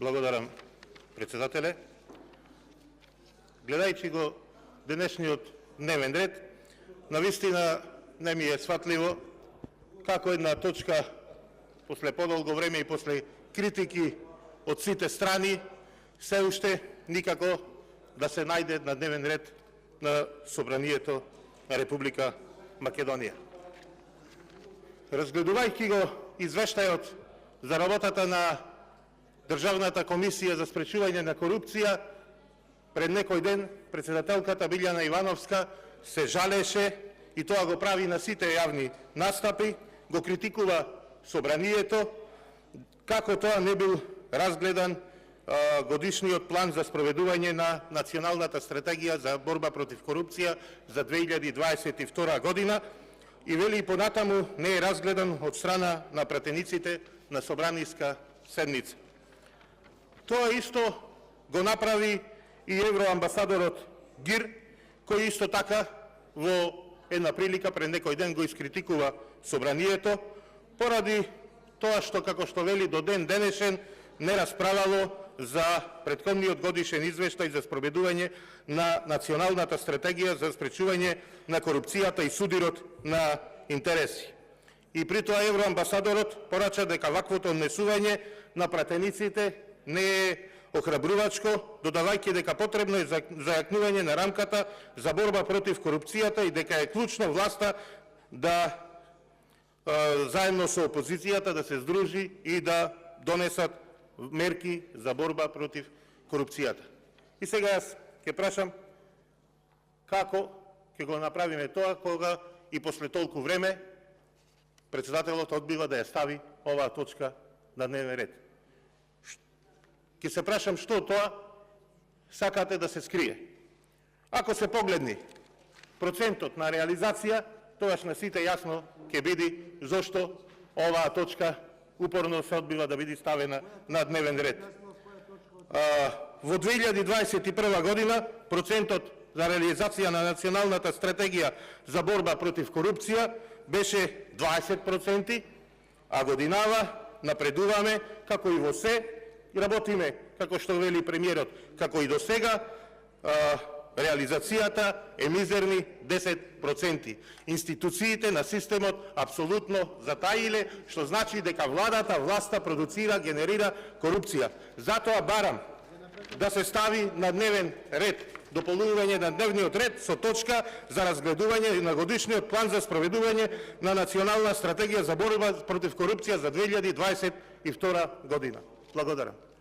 Благодарам, председателе. Гледајќи го денешниот дневен ред, навистина не ми е сватливо како една точка после подолго време и после критики од сите страни се уште никако да се најде на дневен ред на Собранието на Република Македонија. Разгледувајќи го извештајот за работата на Државната комисија за спречување на корупција, пред некој ден председателката Билјана Ивановска се жалеше и тоа го прави на сите јавни настапи, го критикува Собранието, како тоа не бил разгледан годишниот план за спроведување на Националната стратегија за борба против корупција за 2022 година и вели и понатаму не е разгледан од страна на пратениците на собраниска седница. Тоа исто го направи и евроамбасадорот Гир, кој исто така во една прилика пред некој ден го искритикува Собранието, поради тоа што, како што вели, до ден денешен не расправало за претходниот годишен извештај за спроведување на Националната стратегија за спречување на корупцијата и судирот на интереси. И при тоа евроамбасадорот порача дека ваквото однесување на пратениците не е охрабрувачко, додавајќи дека потребно е зајакнување на рамката за борба против корупцијата и дека е клучно власта да заедно со опозицијата да се здружи и да донесат мерки за борба против корупцијата. И сега јас ќе прашам како ќе го направиме тоа кога и после толку време председателот одбива да ја стави оваа точка на дневен ред. Ќе се прашам што тоа сакате да се скрие. Ако се погледни процентот на реализација, тогаш на сите јасно ќе биде зошто оваа точка упорно се одбива да биде ставена на дневен ред. Во 2021 година процентот за реализација на Националната стратегија за борба против корупција беше 20%, а годинава напредуваме како и во се, работиме, како што вели премиерот, како и до сега, реализацијата е мизерни 10%. Институциите на системот апсолутно затаиле, што значи дека власта продуцира, генерира корупција. Затоа барам да се стави на дневен ред дополнување на дневниот ред со точка за разгледување на годишниот план за спроведување на Национална стратегија за борба против корупција за 2022 година. Благодарам.